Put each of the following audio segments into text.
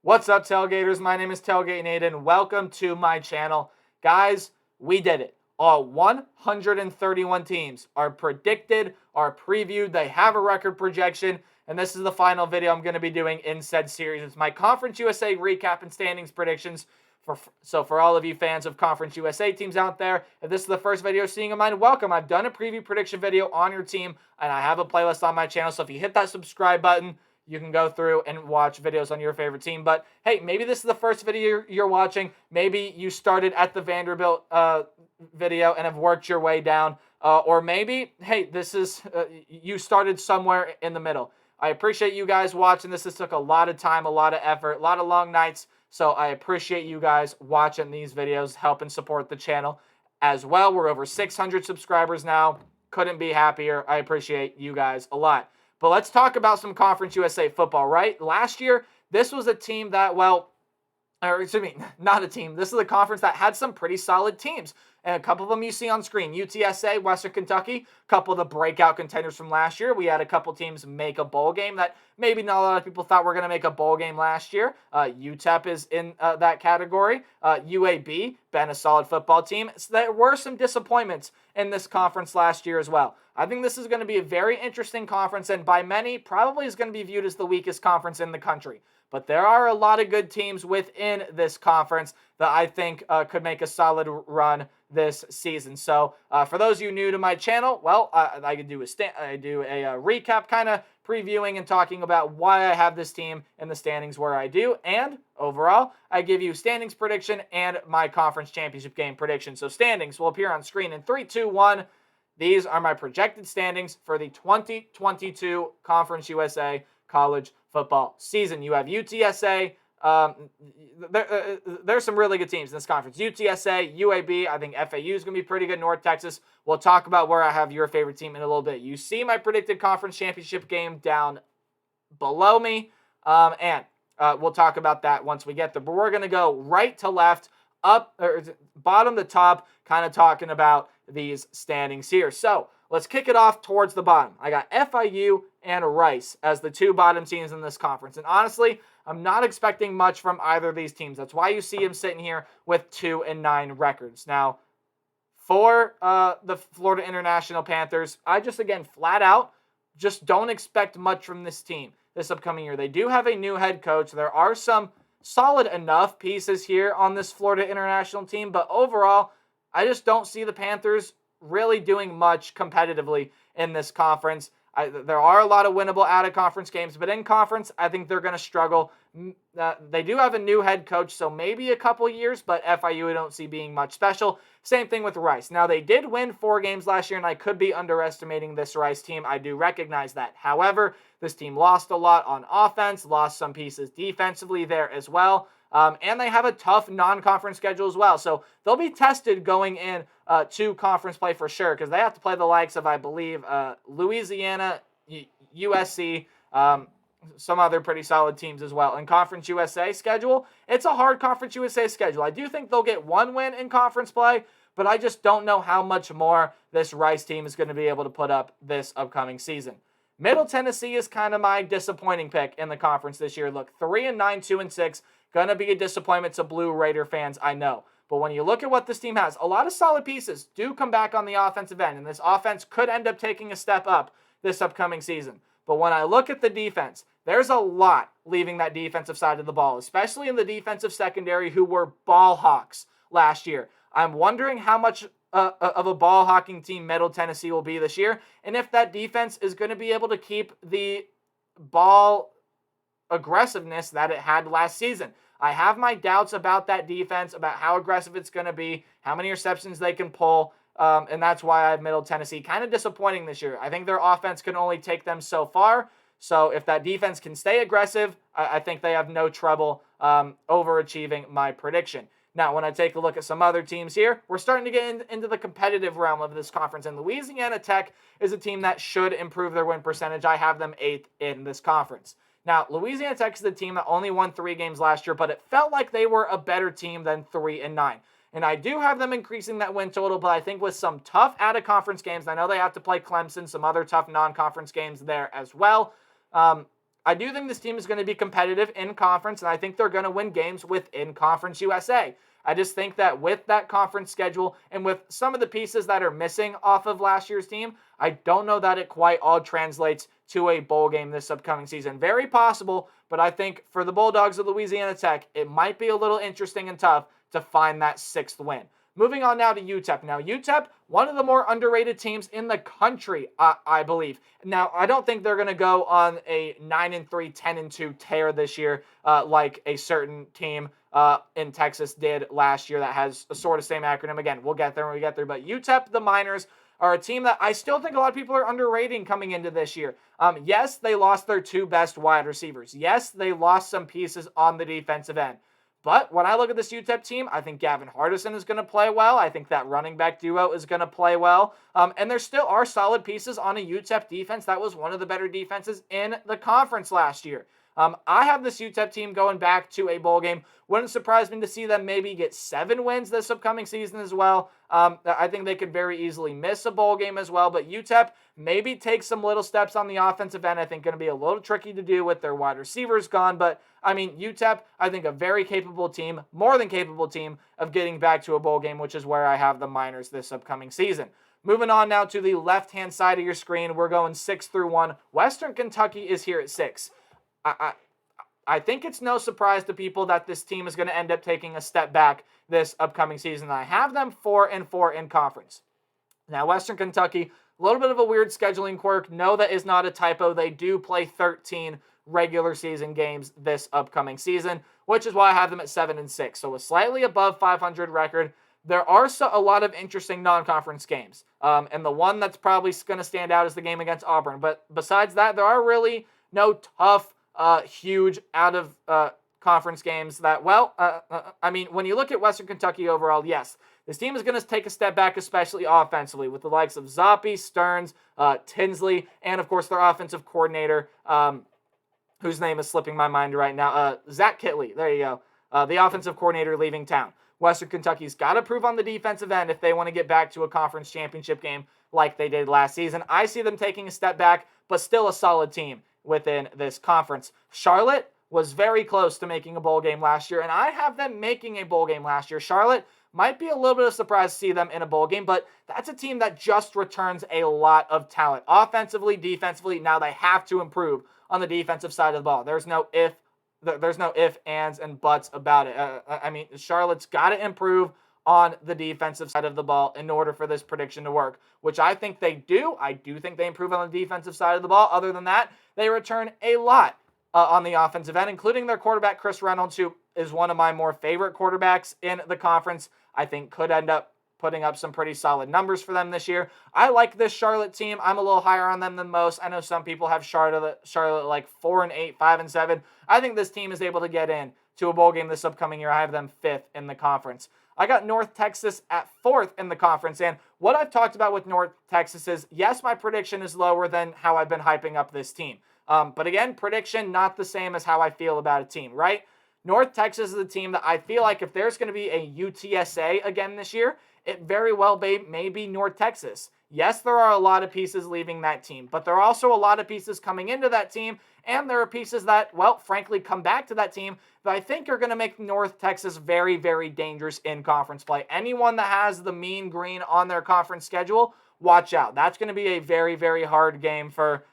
What's up, Tailgaters? My name is Tailgate Naden. Welcome to my channel. Guys, we did it. All 131 teams are predicted, are previewed. They have a record projection, and this is the final video I'm going to be doing in said series. It's my Conference USA recap and standings predictions. So for all of you fans of Conference USA teams out there, if this is the first video seeing of mine, welcome. I've done a preview prediction video on your team, and I have a playlist on my channel. So if you hit that subscribe button, you can go through and watch videos on your favorite team. But hey, maybe this is the first video you're watching. Maybe you started at the Vanderbilt video and have worked your way down. Or maybe, hey, this is you started somewhere in the middle. I appreciate you guys watching this. This took a lot of time, a lot of effort, a lot of long nights. So I appreciate you guys watching these videos, helping support the channel as well. We're over 600 subscribers now. Couldn't be happier. I appreciate you guys a lot. But let's talk about some Conference USA football, right? Last year, this was a team that, well, or excuse me, not a team. This is a conference that had some pretty solid teams. And a couple of them you see on screen. UTSA, Western Kentucky, a couple of the breakout contenders from last year. We had a couple teams make a bowl game that maybe not a lot of people thought were going to make a bowl game last year. Utep is in that category. UAB, been a solid football team. So there were some disappointments in this conference last year as well. I think this is going to be a very interesting conference, and by many, probably is going to be viewed as the weakest conference in the country. But there are a lot of good teams within this conference that I think could make a solid run this season. So for those of you new to my channel, well, I do a recap kind of previewing and talking about why I have this team in the standings where I do. And overall, I give you standings prediction and my conference championship game prediction. So standings will appear on screen in 3, 2, 1. These are my projected standings for the 2022 Conference USA college football season. You have UTSA. There's some really good teams in this conference. UTSA, UAB. I think FAU is going to be pretty good. North Texas. We'll talk about where I have your favorite team in a little bit. You see my predicted conference championship game down below me. And we'll talk about that once we get there. But we're going to go right to left, up or bottom to top, kind of talking about these standings here. So let's kick it off towards the bottom. I got FIU and Rice as the two bottom teams in this conference. And honestly, I'm not expecting much from either of these teams. That's why you see them sitting here with 2-9 records. Now, for the Florida International Panthers, I just, again, flat out, just don't expect much from this team this upcoming year. They do have a new head coach. There are some solid enough pieces here on this Florida International team, but overall, I just don't see the Panthers really doing much competitively in this conference. There are a lot of winnable out-of-conference games, but in conference, I think they're going to struggle. They do have a new head coach, so maybe a couple years, but FIU I don't see being much special. Same thing with Rice. Now, they did win 4 games last year, and I could be underestimating this Rice team. I do recognize that. However, this team lost a lot on offense, lost some pieces defensively there as well. And they have a tough non-conference schedule as well. So they'll be tested going in to conference play for sure, because they have to play the likes of, I believe, Louisiana, USC, some other pretty solid teams as well. And Conference USA schedule, it's a hard Conference USA schedule. I do think they'll get 1 win in conference play, but I just don't know how much more this Rice team is going to be able to put up this upcoming season. Middle Tennessee is kind of my disappointing pick in the conference this year. Look, 3-9, 2-6. Going to be a disappointment to Blue Raider fans, I know. But when you look at what this team has, a lot of solid pieces do come back on the offensive end. And this offense could end up taking a step up this upcoming season. But when I look at the defense, there's a lot leaving that defensive side of the ball, especially in the defensive secondary who were ball hawks last year. I'm wondering how much of a ball hawking team Middle Tennessee will be this year. And if that defense is going to be able to keep the ball aggressiveness that it had last season. I have my doubts about that defense, about how aggressive it's going to be, how many interceptions they can pull, and that's why I have Middle Tennessee kind of disappointing this year. I think their offense can only take them so far, so if that defense can stay aggressive, I think they have no trouble overachieving my prediction. Now, when I take a look at some other teams here, we're starting to get into the competitive realm of this conference, and Louisiana Tech is a team that should improve their win percentage. I have them 8th in this conference. Now, Louisiana Tech is the team that only won 3 games last year, but it felt like they were a better team than 3-9. And I do have them increasing that win total, but I think with some tough out-of-conference games, I know they have to play Clemson, some other tough non-conference games there as well. I do think this team is going to be competitive in conference, and I think they're going to win games within Conference USA. I just think that with that conference schedule and with some of the pieces that are missing off of last year's team, I don't know that it quite all translates to a bowl game this upcoming season. Very possible, but I think for the Bulldogs of Louisiana Tech, it might be a little interesting and tough to find that 6th win. Moving on now to Utep. Now, Utep, one of the more underrated teams in the country, I believe. Now, I don't think they're going to go on a 9-3, 10-2 tear this year like a certain team in Texas did last year that has a sort of same acronym. Again, we'll get there when we get there. But Utep, the Miners, are a team that I still think a lot of people are underrating coming into this year. Yes, they lost their 2 best wide receivers. Yes, they lost some pieces on the defensive end. But when I look at this UTEP team, I think Gavin Hardison is going to play well. I think that running back duo is going to play well. And there still are solid pieces on a UTEP defense. That was one of the better defenses in the conference last year. I have this UTEP team going back to a bowl game. Wouldn't surprise me to see them maybe get 7 wins this upcoming season as well. I think they could very easily miss a bowl game as well. But UTEP maybe take some little steps on the offensive end. I think going to be a little tricky to do with their wide receivers gone. But, I mean, UTEP, I think a very capable team, more than capable team of getting back to a bowl game, which is where I have the Miners this upcoming season. Moving on now to the left-hand side of your screen, we're going 6 through 1. Western Kentucky is here at 6. I think it's no surprise to people that this team is going to end up taking a step back this upcoming season. I have them 4-4 in conference. Now, Western Kentucky, a little bit of a weird scheduling quirk. No, that is not a typo. They do play 13 regular season games this upcoming season, which is why I have them at 7-6. So a slightly above 500 record. There are a lot of interesting non-conference games. And the one that's probably going to stand out is the game against Auburn. But besides that, there are really no tough, huge out-of-conference games that, I mean, when you look at Western Kentucky overall, yes, this team is going to take a step back, especially offensively, with the likes of Zoppy, Stearns, Tinsley, and, of course, their offensive coordinator, whose name is slipping my mind right now, Zach Kitley. There you go. The offensive coordinator leaving town. Western Kentucky's got to prove on the defensive end if they want to get back to a conference championship game like they did last season. I see them taking a step back, but still a solid team within this conference. Charlotte was very close to making a bowl game last year, and I have them making a bowl game last year. Charlotte might be a little bit of a surprise to see them in a bowl game, but that's a team that just returns a lot of talent. Offensively, defensively, now they have to improve on the defensive side of the ball. There's no if, ands, and buts about it. I mean, Charlotte's got to improve on the defensive side of the ball in order for this prediction to work, which I think they do. I do think they improve on the defensive side of the ball. Other than that, they return a lot on the offensive end, including their quarterback, Chris Reynolds, who is one of my more favorite quarterbacks in the conference. I think could end up putting up some pretty solid numbers for them this year. I like this Charlotte team. I'm a little higher on them than most. I know some people have Charlotte like 4-8, 5-7. I think this team is able to get in to a bowl game this upcoming year. I have them 5th in the conference. I got North Texas at 4th in the conference. And what I've talked about with North Texas is, yes, my prediction is lower than how I've been hyping up this team. But again, prediction not the same as how I feel about a team, right? North Texas is a team that I feel like if there's going to be a UTSA again this year, it very well may be North Texas. Yes, there are a lot of pieces leaving that team, but there are also a lot of pieces coming into that team, and there are pieces that, well, frankly, come back to that team that I think are going to make North Texas very, very dangerous in conference play. Anyone that has the mean green on their conference schedule, watch out. That's going to be a very, very hard game for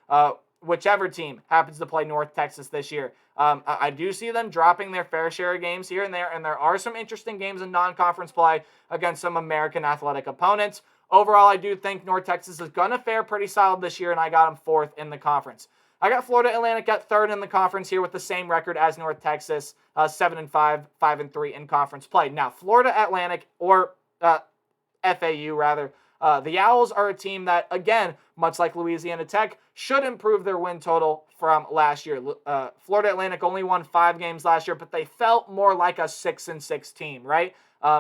whichever team happens to play North Texas this year. I do see them dropping their fair share of games here and there are some interesting games in non-conference play against some American athletic opponents. Overall, I do think North Texas is going to fare pretty solid this year, and I got them 4th in the conference. I got Florida Atlantic at 3rd in the conference here with the same record as North Texas, 7-5, 5-3 in conference play. Now, Florida Atlantic, or FAU rather, the Owls are a team that, again, much like Louisiana Tech, should improve their win total from last year. Florida Atlantic only won 5 games last year, but they felt more like a 6-6 team, right?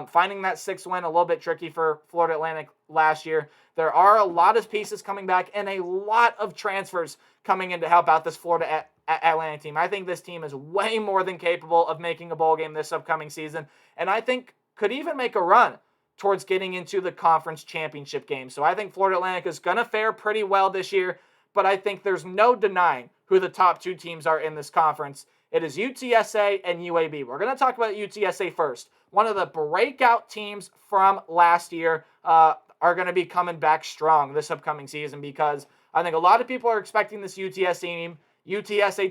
Finding that 6th win a little bit tricky for Florida Atlantic last year. There are a lot of pieces coming back and a lot of transfers coming in to help out this Florida Atlantic team. I think this team is way more than capable of making a bowl game this upcoming season, and I think could even make a run towards getting into the conference championship game. So I think Florida Atlantic is going to fare pretty well this year, but I think there's no denying who the top 2 teams are in this conference. It is UTSA and UAB. We're going to talk about UTSA first. One of the breakout teams from last year are going to be coming back strong this upcoming season, because I think a lot of people are expecting this UTSA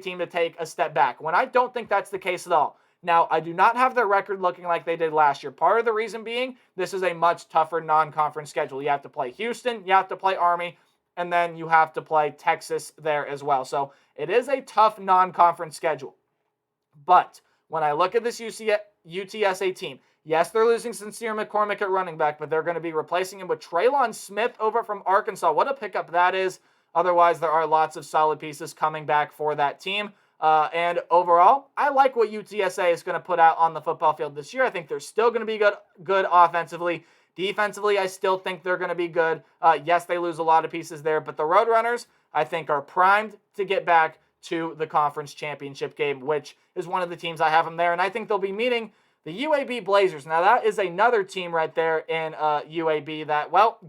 team to take a step back, when I don't think that's the case at all. Now, I do not have their record looking like they did last year. Part of the reason being, this is a much tougher non-conference schedule. You have to play Houston, you have to play Army, and then you have to play Texas there as well. So it is a tough non-conference schedule. But when I look at this UTSA team, yes, they're losing Sincere McCormick at running back, but they're going to be replacing him with Traylon Smith over from Arkansas. What a pickup that is. Otherwise, there are lots of solid pieces coming back for that team. And overall, I like what UTSA is going to put out on the football field this year. I think they're still going to be good offensively. Defensively, I still think they're going to be good. Yes, they lose a lot of pieces there, but the Roadrunners, I think, are primed to get back to the conference championship game, which is one of the teams I have them there. And I think they'll be meeting the UAB Blazers. Now, that is another team right there in UAB that, well,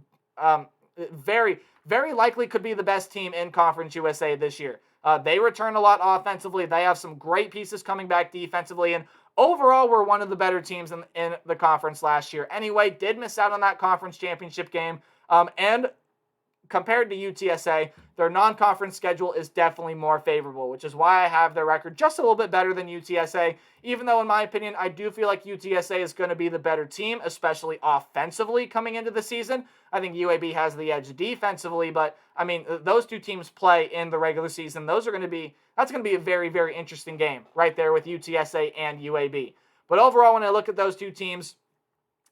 very, very likely could be the best team in Conference USA this year. They return a lot offensively. They have some great pieces coming back defensively. And overall, we're one of the better teams in the conference last year. Anyway, did miss out on that conference championship game. And compared to UTSA, their non-conference schedule is definitely more favorable, which is why I have their record just a little bit better than UTSA, even though, in my opinion, I do feel like UTSA is going to be the better team, especially offensively coming into the season. I think UAB has the edge defensively, but, I mean, those 2 teams play in the regular season. That's going to be a very, very interesting game right there with UTSA and UAB. But overall, when I look at those 2 teams,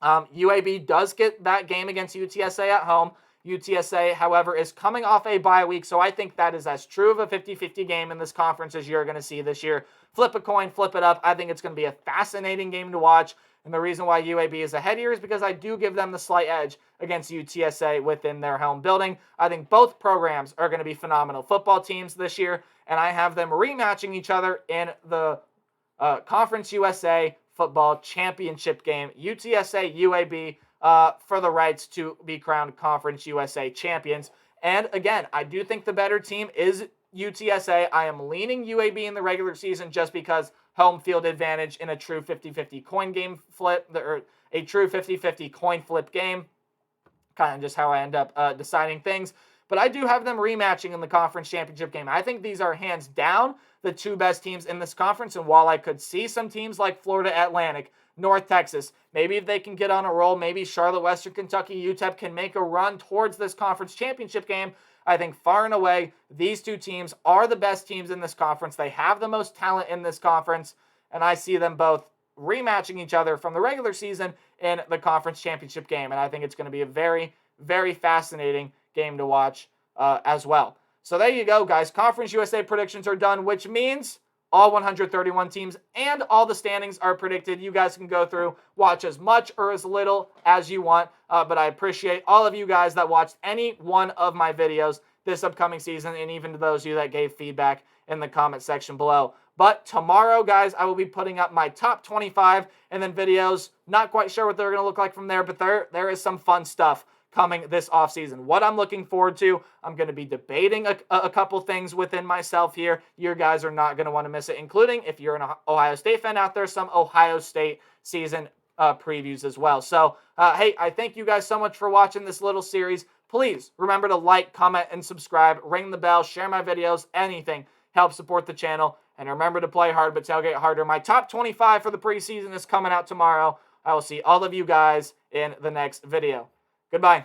UAB does get that game against UTSA at home. UTSA, however, is coming off a bye week, so I think that is as true of a 50-50 game in this conference as you're going to see this year. Flip a coin, flip it up. I think it's going to be a fascinating game to watch, and the reason why UAB is ahead here is because I do give them the slight edge against UTSA within their home building. I think both programs are going to be phenomenal football teams this year, and I have them rematching each other in the Conference USA football championship game. UTSA, UAB, for the rights to be crowned Conference USA champions. And again, I do think the better team is UTSA. I am leaning UAB in the regular season just because home field advantage in a true 50-50 coin game flip, or a true 50-50 coin flip game. Kind of just how I end up deciding things. But I do have them rematching in the conference championship game. I think these are hands down the 2 best teams in this conference. And while I could see some teams like Florida Atlantic, North Texas, maybe if they can get on a roll, maybe Charlotte, Western Kentucky, Utep can make a run towards this conference championship game. I think far and away, these 2 teams are the best teams in this conference. They have the most talent in this conference, and I see them both rematching each other from the regular season in the conference championship game. And I think it's going to be a very, very fascinating game to watch as well. So there you go, guys. Conference USA predictions are done, which means all 131 teams and all the standings are predicted. You guys can go through, watch as much or as little as you want. But I appreciate all of you guys that watched any one of my videos this upcoming season, and even to those of you that gave feedback in the comment section below. But tomorrow, guys, I will be putting up my top 25 and then videos. Not quite sure what they're going to look like from there, but there is some fun stuff coming this offseason. What I'm looking forward to, I'm going to be debating a couple things within myself here. You guys are not going to want to miss it, including, if you're an Ohio State fan out there, some Ohio State season previews as well. So, hey, I thank you guys so much for watching this little series. Please remember to like, comment, and subscribe. Ring the bell, share my videos, anything. Help support the channel. And remember to play hard, but tailgate harder. My top 25 for the preseason is coming out tomorrow. I will see all of you guys in the next video. Goodbye.